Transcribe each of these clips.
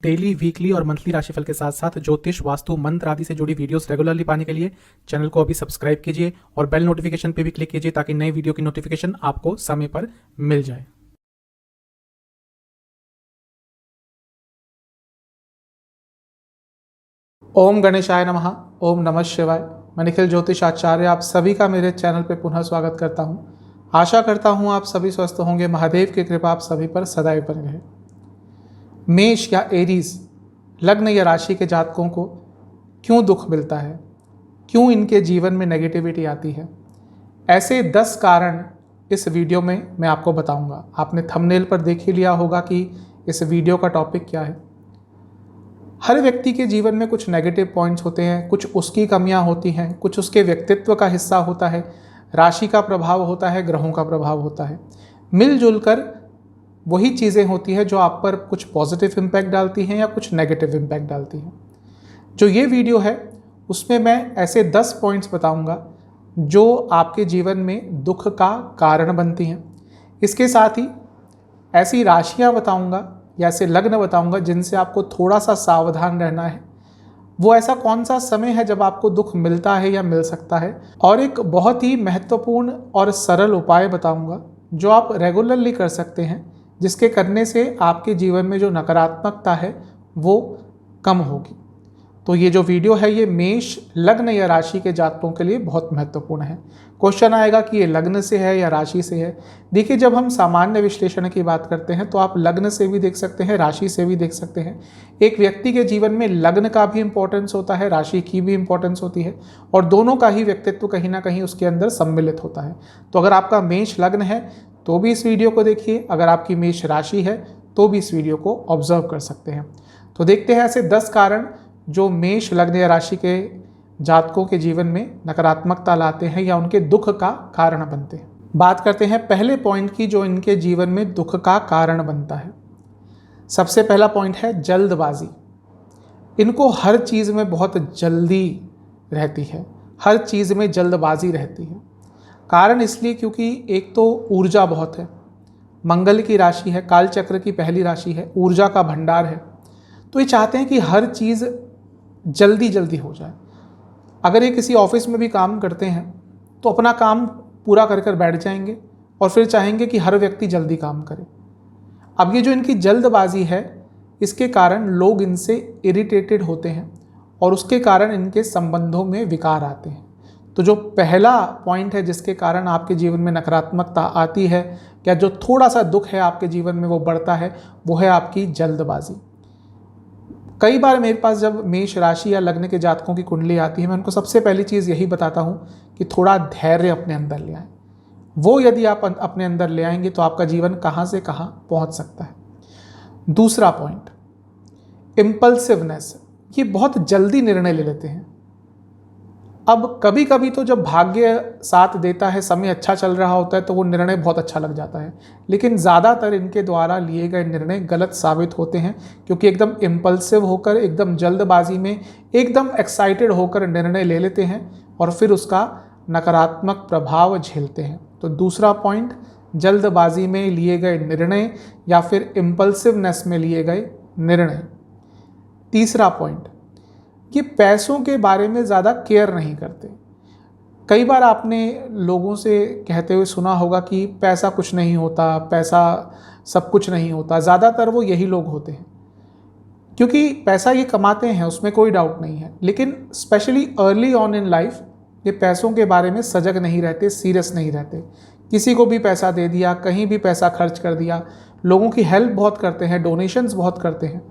Daily, weekly और monthly राशिफल के साथ साथ ज्योतिष, वास्तु, मंत्र आदि से जुड़ी वीडियोस रेगुलरली पाने के लिए चैनल को अभी सब्सक्राइब कीजिए और बेल नोटिफिकेशन पे भी क्लिक कीजिए ताकि नई वीडियो की नोटिफिकेशन आपको समय पर मिल जाए। ओम गणेशाय नमः। ओम नमः शिवाय। मैं निखिल ज्योतिष आचार्य आप सभी का मेरे चैनल पे पुनः स्वागत करता हूँ। आशा करता हूँ आप सभी स्वस्थ होंगे। महादेव की कृपा आप सभी पर सदैव बनी रहे। मेष या एरीज लग्न या राशि के जातकों को क्यों दुख मिलता है, क्यों इनके जीवन में नेगेटिविटी आती है, ऐसे 10 कारण इस वीडियो में मैं आपको बताऊंगा। आपने थंबनेल पर देख ही लिया होगा कि इस वीडियो का टॉपिक क्या है। हर व्यक्ति के जीवन में कुछ नेगेटिव पॉइंट्स होते हैं, कुछ उसकी कमियां होती हैं, कुछ उसके व्यक्तित्व का हिस्सा होता है, राशि का प्रभाव होता है, ग्रहों का प्रभाव होता है। मिलजुल कर वही चीज़ें होती हैं जो आप पर कुछ पॉजिटिव इम्पैक्ट डालती हैं या कुछ नेगेटिव इम्पैक्ट डालती हैं। जो ये वीडियो है उसमें मैं ऐसे 10 पॉइंट्स बताऊंगा जो आपके जीवन में दुख का कारण बनती हैं। इसके साथ ही ऐसी राशियां बताऊंगा या ऐसे लग्न बताऊंगा जिनसे आपको थोड़ा सा सावधान रहना है। वो ऐसा कौन सा समय है जब आपको दुख मिलता है या मिल सकता है, और एक बहुत ही महत्वपूर्ण और सरल उपाय बताऊंगा जो आप रेगुलरली कर सकते हैं, जिसके करने से आपके जीवन में जो नकारात्मकता है वो कम होगी। तो ये जो वीडियो है ये मेष लग्न या राशि के जातकों के लिए बहुत महत्वपूर्ण है। क्वेश्चन आएगा कि ये लग्न से है या राशि से है। देखिए, जब हम सामान्य विश्लेषण की बात करते हैं तो आप लग्न से भी देख सकते हैं, राशि से भी देख सकते हैं। एक व्यक्ति के जीवन में लग्न का भी इंपॉर्टेंस होता है, राशि की भी इंपॉर्टेंस होती है, और दोनों का ही व्यक्तित्व कहीं ना कहीं उसके अंदर सम्मिलित होता है। तो अगर आपका मेष लग्न है तो भी इस वीडियो को देखिए, अगर आपकी मेष राशि है तो भी इस वीडियो को ऑब्जर्व कर सकते हैं। तो देखते हैं ऐसे 10 कारण जो मेष लग्न या राशि के जातकों के जीवन में नकारात्मकता लाते हैं या उनके दुख का कारण बनते हैं। बात करते हैं पहले पॉइंट की जो इनके जीवन में दुख का कारण बनता है। सबसे पहला पॉइंट है जल्दबाजी। इनको हर चीज़ में बहुत जल्दी रहती है, हर चीज़ में जल्दबाजी रहती है। कारण इसलिए क्योंकि एक तो ऊर्जा बहुत है, मंगल की राशि है, कालचक्र की पहली राशि है, ऊर्जा का भंडार है। तो ये चाहते हैं कि हर चीज़ जल्दी जल्दी हो जाए। अगर ये किसी ऑफिस में भी काम करते हैं तो अपना काम पूरा कर कर बैठ जाएंगे और फिर चाहेंगे कि हर व्यक्ति जल्दी काम करे। अब ये जो इनकी जल्दबाजी है इसके कारण लोग इनसे इरिटेटेड होते हैं और उसके कारण इनके संबंधों में विकार आते हैं। तो जो पहला पॉइंट है जिसके कारण आपके जीवन में नकारात्मकता आती है या जो थोड़ा सा दुख है आपके जीवन में वो बढ़ता है, वो है आपकी जल्दबाजी। कई बार मेरे पास जब मेष राशि या लग्न के जातकों की कुंडली आती है मैं उनको सबसे पहली चीज़ यही बताता हूँ कि थोड़ा धैर्य अपने अंदर ले आएं। वो यदि आप अपने अंदर ले आएंगे तो आपका जीवन कहाँ से कहाँ पहुँच सकता है। दूसरा पॉइंट, इम्पल्सिवनेस। ये बहुत जल्दी निर्णय ले लेते हैं। अब कभी कभी तो जब भाग्य साथ देता है, समय अच्छा चल रहा होता है तो वो निर्णय बहुत अच्छा लग जाता है, लेकिन ज़्यादातर इनके द्वारा लिए गए निर्णय गलत साबित होते हैं क्योंकि एकदम इम्पल्सिव होकर, एकदम जल्दबाजी में, एकदम एक्साइटेड होकर निर्णय ले लेते हैं और फिर उसका नकारात्मक प्रभाव झेलते हैं। तो दूसरा पॉइंट, जल्दबाजी में लिए गए निर्णय या फिर इम्पल्सिवनेस में लिए गए निर्णय। तीसरा पॉइंट, ये पैसों के बारे में ज़्यादा केयर नहीं करते। कई बार आपने लोगों से कहते हुए सुना होगा कि पैसा कुछ नहीं होता, पैसा सब कुछ नहीं होता। ज़्यादातर वो यही लोग होते हैं क्योंकि पैसा ये कमाते हैं, उसमें कोई डाउट नहीं है, लेकिन specially early on in life ये पैसों के बारे में सजग नहीं रहते, सीरियस नहीं रहते। किसी को भी पैसा दे दिया, कहीं भी पैसा खर्च कर दिया। लोगों की हेल्प बहुत करते हैं, डोनेशंस बहुत करते हैं।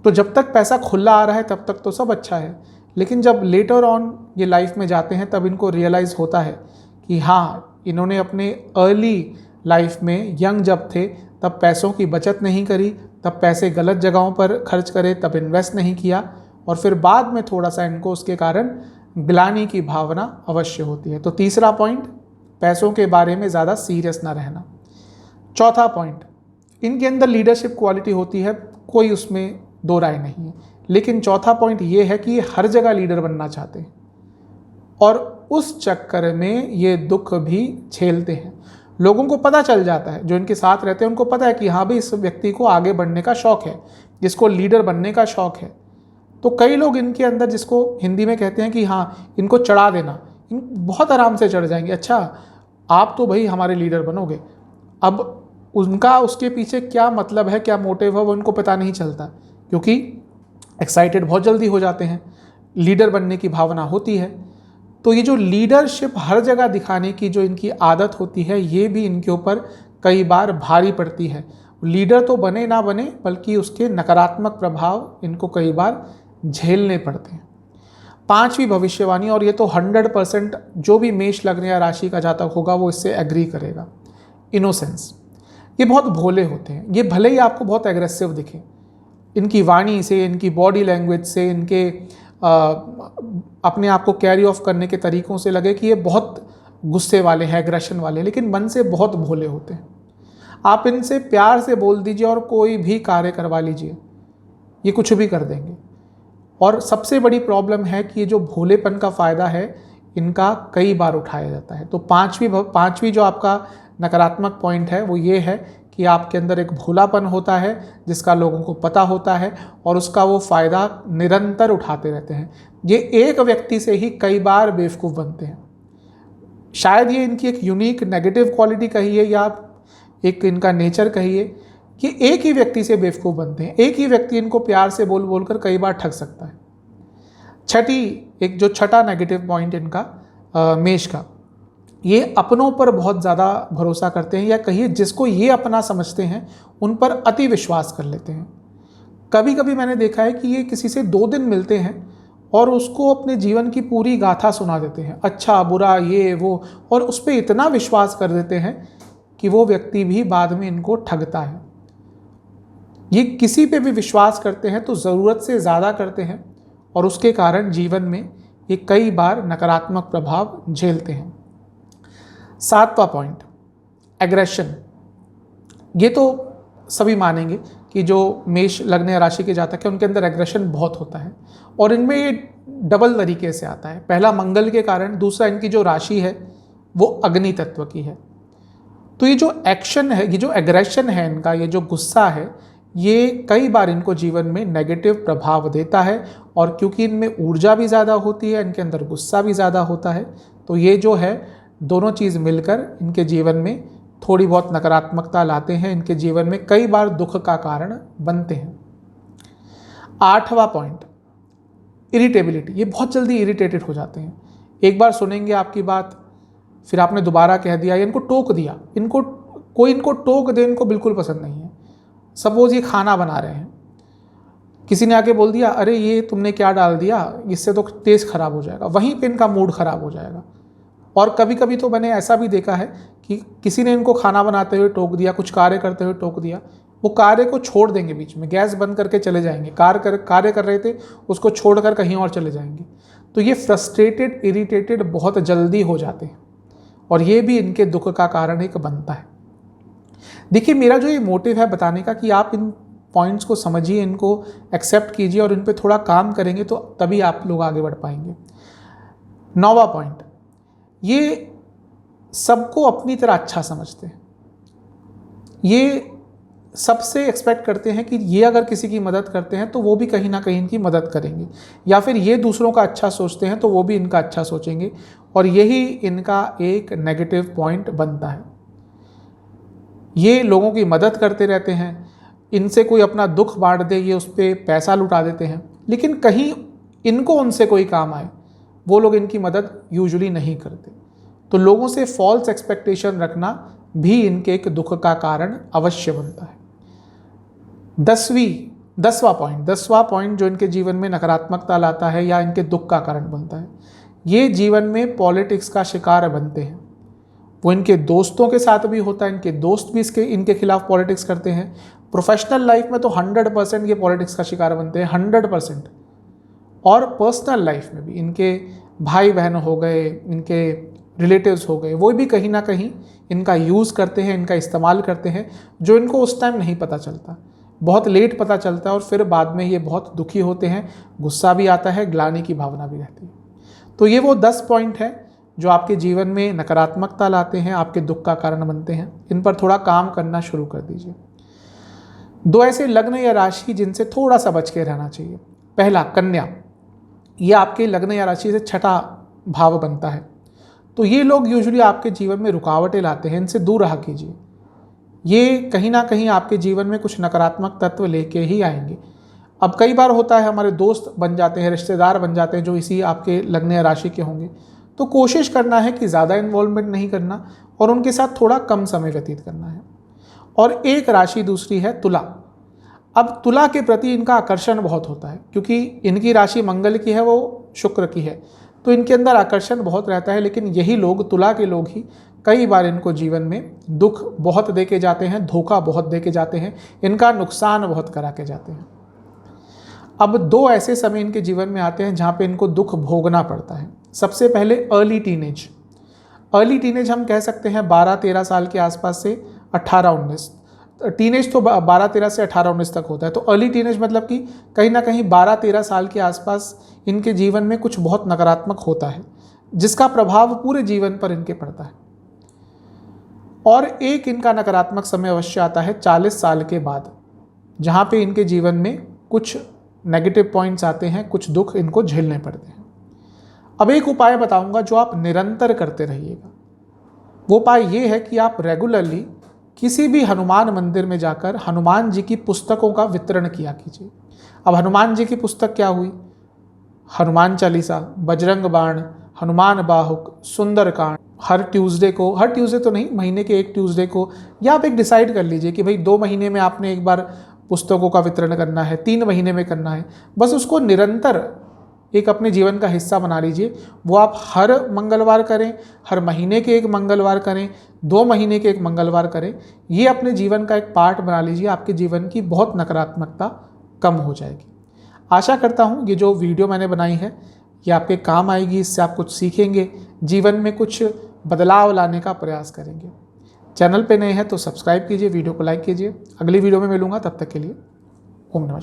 तो जब तक पैसा खुला आ रहा है तब तक तो सब अच्छा है, लेकिन जब लेटर ऑन ये लाइफ में जाते हैं तब इनको रियलाइज़ होता है कि हाँ, इन्होंने अपने अर्ली लाइफ में यंग जब थे तब पैसों की बचत नहीं करी, तब पैसे गलत जगहों पर खर्च करे, तब इन्वेस्ट नहीं किया, और फिर बाद में थोड़ा सा इनको उसके कारण ग्लानि की भावना अवश्य होती है। तो तीसरा पॉइंट, पैसों के बारे में ज़्यादा सीरियस ना रहना। चौथा पॉइंट, इनके अंदर लीडरशिप क्वालिटी होती है, कोई उसमें दो राय नहीं है, लेकिन चौथा पॉइंट ये है कि ये हर जगह लीडर बनना चाहते हैं और उस चक्कर में ये दुख भी झेलते हैं। लोगों को पता चल जाता है, जो इनके साथ रहते हैं उनको पता है कि हाँ भाई, इस व्यक्ति को आगे बढ़ने का शौक है, जिसको लीडर बनने का शौक़ है, तो कई लोग इनके अंदर, जिसको हिंदी में कहते हैं कि हाँ इनको चढ़ा देना, इन बहुत आराम से चढ़ जाएंगे। अच्छा आप तो भाई हमारे लीडर बनोगे। अब उनका उसके पीछे क्या मतलब है, क्या मोटिव है, वो उनको पता नहीं चलता, क्योंकि एक्साइटेड बहुत जल्दी हो जाते हैं, लीडर बनने की भावना होती है। तो ये जो लीडरशिप हर जगह दिखाने की जो इनकी आदत होती है, ये भी इनके ऊपर कई बार भारी पड़ती है। लीडर तो बने ना बने, बल्कि उसके नकारात्मक प्रभाव इनको कई बार झेलने पड़ते हैं। 5वीं भविष्यवाणी, और ये तो 100% जो भी मेष लग्न या राशि का जातक होगा वो इससे एग्री करेगा, इनोसेंस। ये बहुत भोले होते हैं। ये भले ही आपको बहुत एग्रेसिव दिखे, इनकी वाणी से, इनकी बॉडी लैंग्वेज से, इनके अपने आप को कैरी ऑफ करने के तरीकों से लगे कि ये बहुत गुस्से वाले हैं, एग्रेशन वाले, लेकिन मन से बहुत भोले होते हैं। आप इनसे प्यार से बोल दीजिए और कोई भी कार्य करवा लीजिए, ये कुछ भी कर देंगे। और सबसे बड़ी प्रॉब्लम है कि ये जो भोलेपन का फ़ायदा है इनका कई बार उठाया जाता है। तो पांचवी जो आपका नकारात्मक पॉइंट है वो ये है कि आपके अंदर एक भोलापन होता है जिसका लोगों को पता होता है, और उसका वो फ़ायदा निरंतर उठाते रहते हैं। ये एक व्यक्ति से ही कई बार बेवकूफ़ बनते हैं। शायद ये इनकी एक यूनिक नेगेटिव क्वालिटी कहिए या एक इनका नेचर कहिए कि एक ही व्यक्ति से बेवकूफ़ बनते हैं। एक ही व्यक्ति इनको प्यार से बोल बोल कर कई बार ठग सकता है। छठा नेगेटिव पॉइंट इनका मेष का, ये अपनों पर बहुत ज़्यादा भरोसा करते हैं, या कहिए जिसको ये अपना समझते हैं उन पर अति विश्वास कर लेते हैं। कभी कभी मैंने देखा है कि ये किसी से 2 दिन मिलते हैं और उसको अपने जीवन की पूरी गाथा सुना देते हैं, अच्छा बुरा ये वो, और उस पर इतना विश्वास कर देते हैं कि वो व्यक्ति भी बाद में इनको ठगता है। ये किसी पे भी विश्वास करते हैं तो ज़रूरत से ज़्यादा करते हैं, और उसके कारण जीवन में ये कई बार नकारात्मक प्रभाव झेलते हैं। 7वां पॉइंट, एग्रेशन। ये तो सभी मानेंगे कि जो मेष लग्न या राशि के जातक है उनके अंदर एग्रेशन बहुत होता है, और इनमें ये डबल तरीके से आता है। पहला मंगल के कारण, दूसरा इनकी जो राशि है वो अग्नि तत्व की है। तो ये जो एक्शन है, ये जो एग्रेशन है इनका, ये जो गुस्सा है, ये कई बार इनको जीवन में नेगेटिव प्रभाव देता है। और क्योंकि इनमें ऊर्जा भी ज़्यादा होती है, इनके अंदर गुस्सा भी ज़्यादा होता है, तो ये जो है दोनों चीज़ मिलकर इनके जीवन में थोड़ी बहुत नकारात्मकता लाते हैं, इनके जीवन में कई बार दुख का कारण बनते हैं। 8वां पॉइंट, इरिटेबिलिटी। ये बहुत जल्दी इरिटेटेड हो जाते हैं। एक बार सुनेंगे आपकी बात, फिर आपने दोबारा कह दिया या इनको टोक दिया, इनको टोक दे इनको बिल्कुल पसंद नहीं है। सपोज ये खाना बना रहे हैं, किसी ने आके बोल दिया अरे ये तुमने क्या डाल दिया, इससे तो टेस्ट खराब हो जाएगा, वहीं पे इनका मूड खराब हो जाएगा। और कभी कभी तो मैंने ऐसा भी देखा है कि किसी ने इनको खाना बनाते हुए टोक दिया, कुछ कार्य करते हुए टोक दिया, वो कार्य को छोड़ देंगे, बीच में गैस बंद करके चले जाएंगे, कार्य कर रहे थे उसको छोड़कर कहीं और चले जाएंगे। तो ये फ्रस्ट्रेटेड, इरिटेटेड बहुत जल्दी हो जाते हैं, और ये भी इनके दुख का कारण एक बनता है। देखिए मेरा जो ये मोटिव है बताने का कि आप इन पॉइंट्स को समझिए, इनको एक्सेप्ट कीजिए और इन पे थोड़ा काम करेंगे तो तभी आप लोग आगे बढ़ पाएंगे। 9वां पॉइंट, ये सबको अपनी तरह अच्छा समझते हैं। ये सबसे एक्सपेक्ट करते हैं कि ये अगर किसी की मदद करते हैं तो वो भी कहीं ना कहीं इनकी मदद करेंगे, या फिर ये दूसरों का अच्छा सोचते हैं तो वो भी इनका अच्छा सोचेंगे, और यही इनका एक नेगेटिव पॉइंट बनता है। ये लोगों की मदद करते रहते हैं, इनसे कोई अपना दुख बांट दे ये उस पर पैसा लुटा देते हैं, लेकिन कहीं इनको उनसे कोई काम आए वो लोग इनकी मदद यूजुअली नहीं करते। तो लोगों से फॉल्स एक्सपेक्टेशन रखना भी इनके एक दुख का कारण अवश्य बनता है। 10वां पॉइंट जो इनके जीवन में नकारात्मकता लाता है या इनके दुख का कारण बनता है, ये जीवन में पॉलिटिक्स का शिकार बनते हैं। वो इनके दोस्तों के साथ भी होता है, इनके दोस्त भी इनके खिलाफ पॉलिटिक्स करते हैं। प्रोफेशनल लाइफ में तो 100% ये पॉलिटिक्स का शिकार बनते हैं, 100%। और पर्सनल लाइफ में भी इनके भाई बहन हो गए, इनके रिलेटिव्स हो गए, वो भी कहीं ना कहीं इनका यूज़ करते हैं, इनका इस्तेमाल करते हैं, जो इनको उस टाइम नहीं पता चलता, बहुत लेट पता चलता है, और फिर बाद में ये बहुत दुखी होते हैं, गुस्सा भी आता है, ग्लानि की भावना भी रहती है। तो ये वो 10 पॉइंट हैं जो आपके जीवन में नकारात्मकता लाते हैं, आपके दुख का कारण बनते हैं। इन पर थोड़ा काम करना शुरू कर दीजिए। दो ऐसे लग्न या राशि जिनसे थोड़ा सा बच के रहना चाहिए। पहला, कन्या। ये आपके लग्न या राशि से छठा भाव बनता है, तो ये लोग यूजुअली आपके जीवन में रुकावटें लाते हैं, इनसे दूर रहा कीजिए। ये कहीं ना कहीं आपके जीवन में कुछ नकारात्मक तत्व लेके ही आएंगे। अब कई बार होता है हमारे दोस्त बन जाते हैं, रिश्तेदार बन जाते हैं जो इसी आपके लग्न या राशि के होंगे, तो कोशिश करना है कि ज़्यादा इन्वॉल्वमेंट नहीं करना और उनके साथ थोड़ा कम समय व्यतीत करना है। और एक राशि दूसरी है तुला। अब तुला के प्रति इनका आकर्षण बहुत होता है, क्योंकि इनकी राशि मंगल की है, वो शुक्र की है, तो इनके अंदर आकर्षण बहुत रहता है। लेकिन यही लोग, तुला के लोग ही कई बार इनको जीवन में दुख बहुत दे के जाते हैं, धोखा बहुत दे के जाते हैं, इनका नुकसान बहुत करा के जाते हैं। अब दो ऐसे समय इनके जीवन में आते हैं जहाँ पे इनको दुख भोगना पड़ता है। सबसे पहले अर्ली टीनेज। अर्ली टीनेज हम कह सकते हैं 12-13 साल के आसपास से 18-19। टीनेज तो 12-13 से 18-19 तक होता है, तो अर्ली टीनेज मतलब कि कहीं ना कहीं 12-13 साल के आसपास इनके जीवन में कुछ बहुत नकारात्मक होता है, जिसका प्रभाव पूरे जीवन पर इनके पड़ता है। और एक इनका नकारात्मक समय अवश्य आता है 40 साल के बाद, जहाँ पे इनके जीवन में कुछ नेगेटिव पॉइंट्स आते हैं, कुछ दुख इनको झेलने पड़ते हैं। अब एक उपाय बताऊंगा जो आप निरंतर करते रहिएगा। वो उपाय ये है कि आप रेगुलरली किसी भी हनुमान मंदिर में जाकर हनुमान जी की पुस्तकों का वितरण किया कीजिए। अब हनुमान जी की पुस्तक क्या हुई? हनुमान चालीसा, बजरंग बाण, हनुमान बाहुक, सुंदरकांड। हर ट्यूसडे तो नहीं, महीने के एक ट्यूसडे को, या आप एक डिसाइड कर लीजिए कि भाई 2 महीने में आपने एक बार पुस्तकों का वितरण करना है, 3 महीने में करना है। बस उसको निरंतर एक अपने जीवन का हिस्सा बना लीजिए। वो आप हर मंगलवार करें, हर महीने के एक मंगलवार करें, 2 महीने के एक मंगलवार करें। ये अपने जीवन का एक पार्ट बना लीजिए, आपके जीवन की बहुत नकारात्मकता कम हो जाएगी। आशा करता हूँ ये जो वीडियो मैंने बनाई है ये आपके काम आएगी, इससे आप कुछ सीखेंगे, जीवन में कुछ बदलाव लाने का प्रयास करेंगे। चैनल पे नए हैं तो सब्सक्राइब कीजिए, वीडियो को लाइक कीजिए। अगली वीडियो में मिलूंगा, तब तक के लिए ओम नमः।